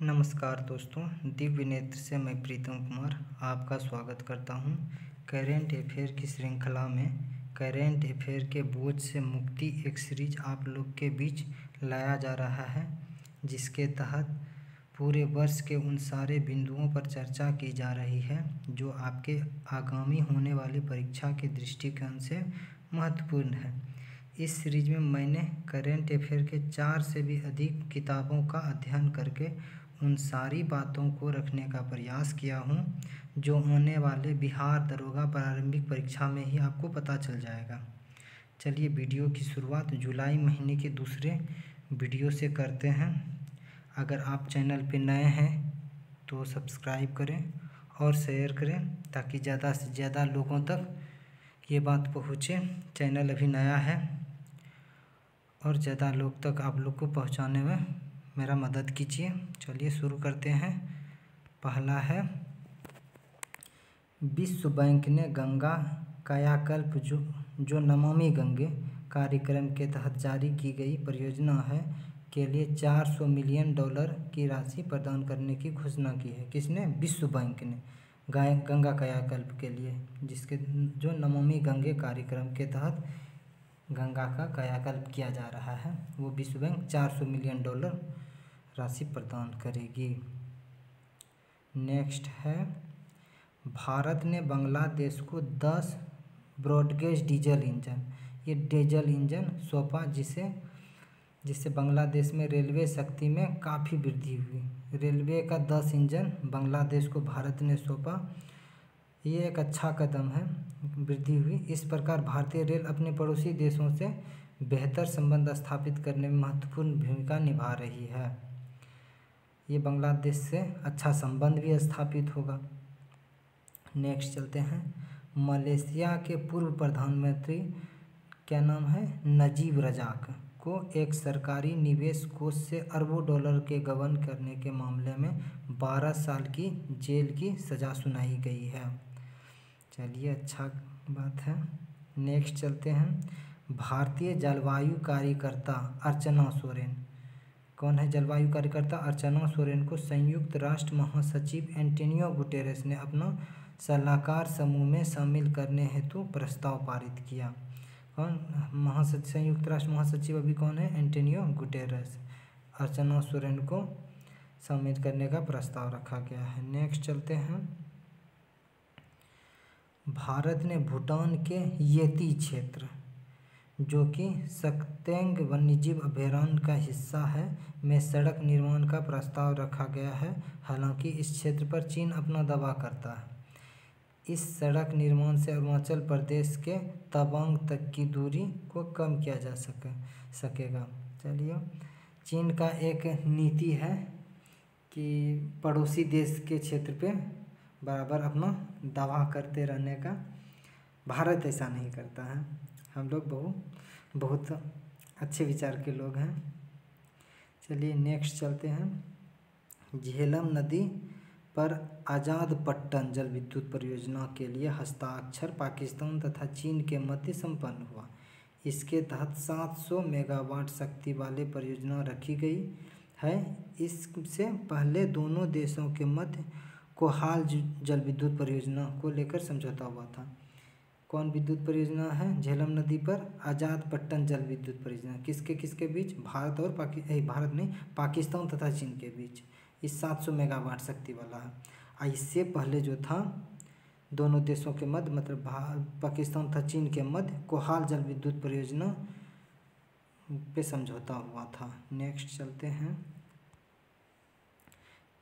नमस्कार दोस्तों, दिव्य नेत्र से मैं प्रीतम कुमार आपका स्वागत करता हूं। करेंट अफेयर की श्रृंखला में करेंट अफेयर के बोझ से मुक्ति एक सीरीज आप लोग के बीच लाया जा रहा है, जिसके तहत पूरे वर्ष के उन सारे बिंदुओं पर चर्चा की जा रही है जो आपके आगामी होने वाली परीक्षा के दृष्टिकोण से महत्वपूर्ण है। इस सीरीज में मैंने करेंट अफेयर के 4 से भी अधिक किताबों का अध्ययन करके उन सारी बातों को रखने का प्रयास किया हूँ जो आने वाले बिहार दरोगा प्रारंभिक परीक्षा में ही आपको पता चल जाएगा। चलिए वीडियो की शुरुआत जुलाई महीने के दूसरे वीडियो से करते हैं। अगर आप चैनल पर नए हैं तो सब्सक्राइब करें और शेयर करें ताकि ज़्यादा से ज़्यादा लोगों तक ये बात पहुँचे। चैनल अभी नया है और ज़्यादा लोग तक आप लोग को पहुँचाने में मेरा मदद कीजिए। चलिए शुरू करते हैं। पहला है, विश्व बैंक ने गंगा कायाकल्प जो नमामि गंगे कार्यक्रम के तहत जारी की गई परियोजना है के लिए $400 मिलियन की राशि प्रदान करने की घोषणा की है। किसने? विश्व बैंक ने गंगा कायाकल्प के लिए, जिसके जो नमामि गंगे कार्यक्रम के तहत गंगा का कायाकल्प किया जा रहा है, वो विश्व बैंक $400 मिलियन राशि प्रदान करेगी। नेक्स्ट है, भारत ने बांग्लादेश को 10 ब्रॉडगेज डीजल इंजन सौंपा, जिससे बांग्लादेश में रेलवे शक्ति में काफ़ी वृद्धि हुई। रेलवे का 10 इंजन बांग्लादेश को भारत ने सौंपा, ये एक अच्छा कदम है, वृद्धि हुई। इस प्रकार भारतीय रेल अपने पड़ोसी देशों से बेहतर संबंध स्थापित करने में महत्वपूर्ण भूमिका निभा रही है। ये बांग्लादेश से अच्छा संबंध भी स्थापित होगा। नेक्स्ट चलते हैं, मलेशिया के पूर्व प्रधानमंत्री क्या नाम है, नजीब रजाक को एक सरकारी निवेश कोष से अरबों डॉलर के गबन करने के मामले में 12 साल की जेल की सज़ा सुनाई गई है। चलिए अच्छा बात है। नेक्स्ट चलते हैं, भारतीय जलवायु कार्यकर्ता अर्चना सोरेन, कौन है जलवायु कार्यकर्ता? अर्चना सोरेन को संयुक्त राष्ट्र महासचिव एंटोनियो गुटेरेस ने अपना सलाहकार समूह में शामिल करने हेतु प्रस्ताव पारित किया। कौन संयुक्त राष्ट्र महासचिव अभी कौन है? Antonio Guterres. अर्चना सोरेन को शामिल करने का प्रस्ताव रखा गया है। नेक्स्ट चलते हैं, भारत ने भूटान के येती क्षेत्र, जो कि सक्तेंग वन्यजीव अभयारण्य का हिस्सा है, में सड़क निर्माण का प्रस्ताव रखा गया है। हालांकि इस क्षेत्र पर चीन अपना दबाव करता है। इस सड़क निर्माण से अरुणाचल प्रदेश के तवांग तक की दूरी को कम किया जा सकेगा। चलिए, चीन का एक नीति है कि पड़ोसी देश के क्षेत्र पे बराबर अपना दावा करते रहने का। भारत ऐसा नहीं करता है। हम लोग बहुत अच्छे विचार के लोग हैं। चलिए नेक्स्ट चलते हैं, झेलम नदी पर आज़ाद पट्टन जल विद्युत परियोजना के लिए हस्ताक्षर पाकिस्तान तथा चीन के मध्य संपन्न हुआ। इसके तहत 700 मेगावाट शक्ति वाली परियोजना रखी गई है। इससे पहले दोनों देशों के मध्य कोहाल जल विद्युत परियोजना को लेकर समझौता हुआ था। कौन विद्युत परियोजना है? झेलम नदी पर आज़ाद पट्टन जल विद्युत परियोजना। किसके बीच? भारत और पाकिस्तान तथा चीन के बीच। इस 700 मेगावाट शक्ति वाला है। इससे पहले जो था दोनों देशों के मध्य, मतलब पाकिस्तान तथा चीन के मध्य कोहाल जल विद्युत परियोजना पे समझौता हुआ था। नेक्स्ट चलते हैं,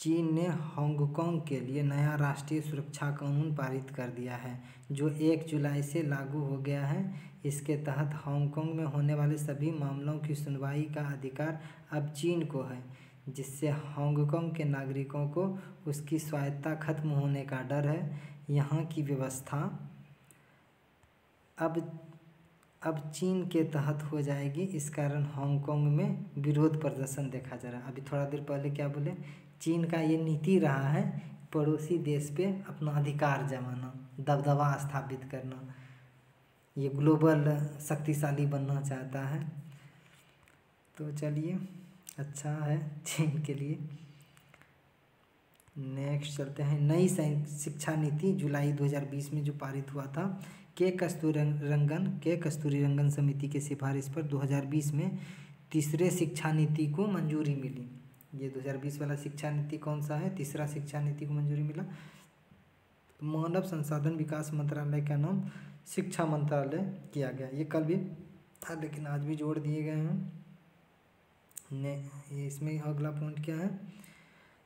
चीन ने हांगकांग के लिए नया राष्ट्रीय सुरक्षा कानून पारित कर दिया है, जो 1 जुलाई से लागू हो गया है। इसके तहत हांगकांग में होने वाले सभी मामलों की सुनवाई का अधिकार अब चीन को है, जिससे हांगकांग के नागरिकों को उसकी स्वायत्तता खत्म होने का डर है। यहाँ की व्यवस्था अब चीन के तहत हो जाएगी। इस कारण हांगकांग में विरोध प्रदर्शन देखा जा रहा है। अभी थोड़ा देर पहले क्या बोले, चीन का ये नीति रहा है पड़ोसी देश पे अपना अधिकार जमाना, दबदबा स्थापित करना। ये ग्लोबल शक्तिशाली बनना चाहता है। तो चलिए अच्छा है चीन के लिए। नेक्स्ट चलते हैं, नई शिक्षा नीति जुलाई 2020 में जो पारित हुआ था, के कस्तूरी रंगन समिति की सिफारिश पर 2020 में तीसरे शिक्षा नीति को मंजूरी मिली। ये 2020 वाला शिक्षा नीति कौन सा है? तीसरा शिक्षा नीति को मंजूरी मिला। मानव संसाधन विकास मंत्रालय का नाम शिक्षा मंत्रालय किया गया। ये कल भी था लेकिन आज भी जोड़ दिए गए हैं। इसमें अगला पॉइंट क्या है?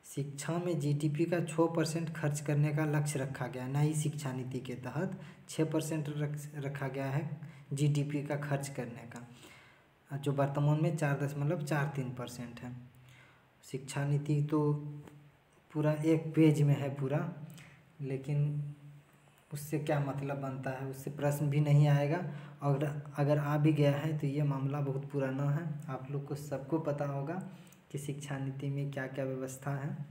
शिक्षा में जीडीपी का 6% खर्च करने का लक्ष्य रखा गया। नई शिक्षा नीति के तहत 6% रखा गया है जीडीपी का खर्च करने का, जो वर्तमान में 4.43% है। शिक्षा नीति तो पूरा एक पेज में है पूरा, लेकिन उससे क्या मतलब बनता है, उससे प्रश्न भी नहीं आएगा। और अगर आ भी गया है तो ये मामला बहुत पुराना है। आप लोग को सबको पता होगा कि शिक्षा नीति में क्या क्या व्यवस्था है।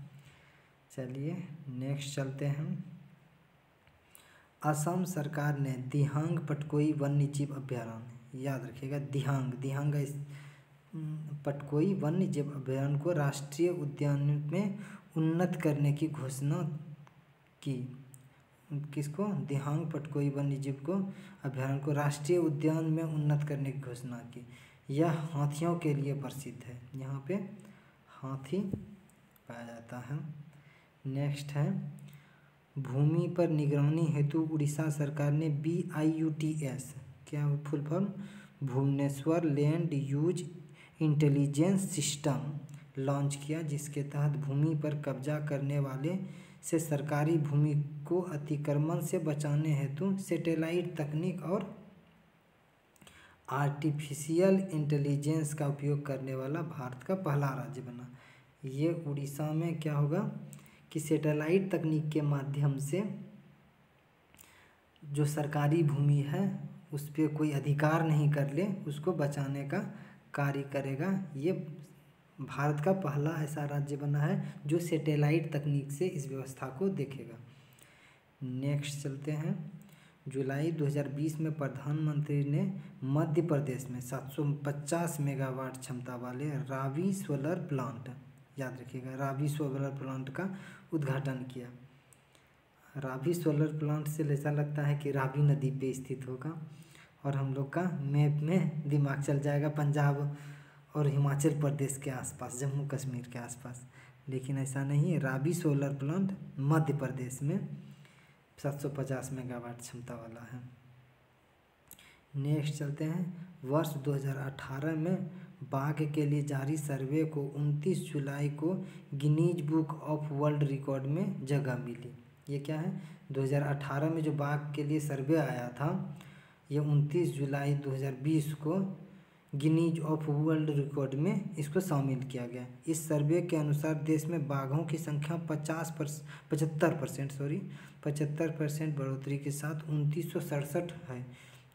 चलिए नेक्स्ट चलते हैं। असम सरकार ने दिहांग पटकोई वन्यजीव अभयारण्य, याद रखिएगा दिहांग पटकोई वन्यजीव अभयारण्य को राष्ट्रीय उद्यान में उन्नत करने की घोषणा की। किसको? दिहांग पटकोई वन्यजीव को अभयारण्य को राष्ट्रीय उद्यान में उन्नत करने की घोषणा की। यह हाथियों के लिए प्रसिद्ध है, यहाँ पे हाथी पाया जाता है। नेक्स्ट है, भूमि पर निगरानी हेतु उड़ीसा सरकार ने BIUTS, क्या full form? Bhubaneswar land use intelligence system launch किया, जिसके तहत भूमि पर कब्जा करने वाले से सरकारी भूमि को अतिक्रमण से बचाने हेतु सैटेलाइट तकनीक और आर्टिफिशियल इंटेलिजेंस का उपयोग करने वाला भारत का पहला राज्य बना। ये उड़ीसा में क्या होगा कि सैटेलाइट तकनीक के माध्यम से जो सरकारी भूमि है उस पर कोई अधिकार नहीं कर ले, उसको बचाने का कार्य करेगा। ये भारत का पहला ऐसा राज्य बना है जो सैटेलाइट तकनीक से इस व्यवस्था को देखेगा। नेक्स्ट चलते हैं। जुलाई 2020 में प्रधानमंत्री ने मध्य प्रदेश में 750 मेगावाट क्षमता वाले रावी सोलर प्लांट, याद रखिएगा रावी सोलर प्लांट का उद्घाटन किया। रावी सोलर प्लांट से ऐसा लगता है कि रावी नदी पे स्थित होगा और हम लोग का मैप में दिमाग चल जाएगा पंजाब और हिमाचल प्रदेश के आसपास, जम्मू कश्मीर के आसपास, लेकिन ऐसा नहीं है। रावी सोलर प्लांट मध्य प्रदेश में 750 मेगावाट क्षमता वाला है। नेक्स्ट चलते हैं। वर्ष 2018 में बाघ के लिए जारी सर्वे को 29 जुलाई को Guinness book of world record में जगह मिली। ये क्या है? 2018 में जो बाघ के लिए सर्वे आया था, ये 29 जुलाई 2020 को गिनीज ऑफ वर्ल्ड रिकॉर्ड में इसको शामिल किया गया। इस सर्वे के अनुसार देश में बाघों की संख्या 75% बढ़ोतरी के साथ 2967 है,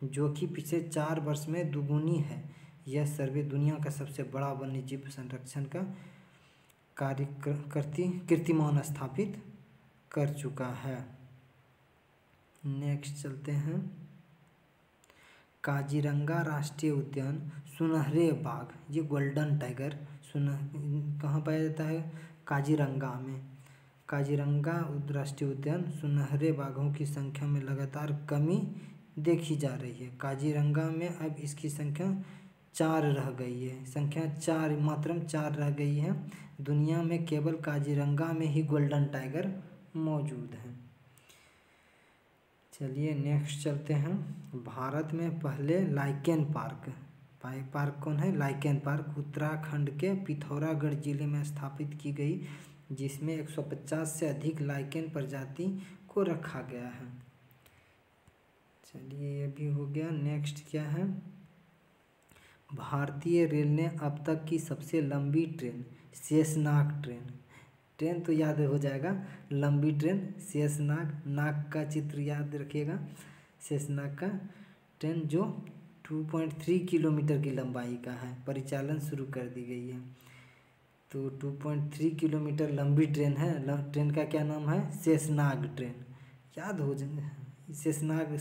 जो कि पिछले 4 वर्ष में दुगुनी है। यह सर्वे दुनिया का सबसे बड़ा वन्यजीव संरक्षण का कीर्तिमान स्थापित कर चुका है। नेक्स्ट चलते हैं। काजीरंगा राष्ट्रीय उद्यान सुनहरे बाघ, ये गोल्डन टाइगर कहाँ पाया जाता है? काजीरंगा में। काजीरंगा राष्ट्रीय उद्यान सुनहरे बाघों की संख्या में लगातार कमी देखी जा रही है। काजीरंगा में अब इसकी संख्या 4 रह गई है, मात्रम 4 रह गई है। दुनिया में केवल काजीरंगा में ही गोल्डन टाइगर मौजूद है। चलिए नेक्स्ट चलते हैं। भारत में पहले लाइकेन पार्क कौन है? लाइकेन पार्क उत्तराखंड के पिथौरागढ़ जिले में स्थापित की गई, जिसमें 150 से अधिक लाइकेन प्रजाति को रखा गया है। चलिए ये भी हो गया। नेक्स्ट क्या है? भारतीय रेल ने अब तक की सबसे लंबी ट्रेन, शेषनाग ट्रेन तो याद हो जाएगा, लंबी ट्रेन शेषनाग, नाग का चित्र याद रखिएगा, शेषनाग का ट्रेन जो 2.3 किलोमीटर की लंबाई का है, परिचालन शुरू कर दी गई है। तो 2.3 किलोमीटर लंबी ट्रेन है। ट्रेन का क्या नाम है? शेषनाग ट्रेन। याद हो जाए, शेषनाग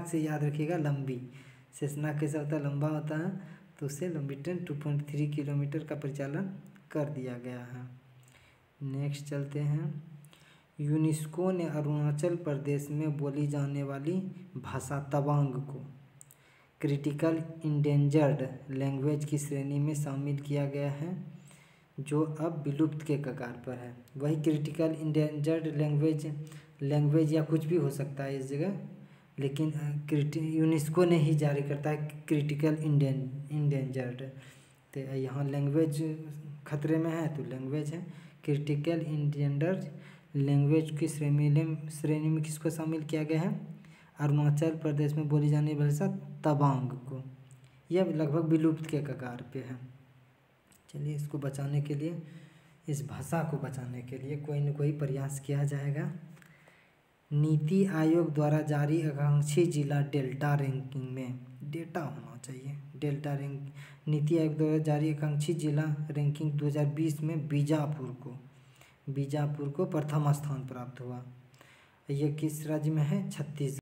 से याद रखिएगा लंबी। शेषनाग कैसा होता है? लंबा होता है, तो उससे लंबी ट्रेन 2.3 किलोमीटर का परिचालन कर दिया गया है। नेक्स्ट चलते हैं। यूनेस्को ने अरुणाचल प्रदेश में बोली जाने वाली भाषा तवांग को क्रिटिकल इंडेंजर्ड लैंग्वेज की श्रेणी में शामिल किया गया है, जो अब विलुप्त के कगार पर है। वही क्रिटिकल इंडेंजर्ड लैंग्वेज या कुछ भी हो सकता है इस जगह, लेकिन यूनेस्को ने ही जारी करता है क्रिटिकल इंडेंजर्ड। तो यहाँ लैंग्वेज खतरे में है तो लैंग्वेज है। क्रिटिकल इंडेंजर्ड लैंग्वेज की श्रेणी में किसको शामिल किया गया है? अरुणाचल प्रदेश में बोली जाने वाली भाषा तवांग को। यह लगभग विलुप्त के कगार पे है। चलिए इसको बचाने के लिए, इस भाषा को बचाने के लिए कोई न कोई प्रयास किया जाएगा। नीति आयोग द्वारा जारी आकांक्षी जिला डेल्टा रैंकिंग में डेटा होना चाहिए। डेल्टा रैंक नीति आयोग द्वारा जारी आकांक्षी जिला रैंकिंग 2020 में बीजापुर को प्रथम स्थान प्राप्त हुआ। यह किस राज्य में है? छत्तीसगढ़।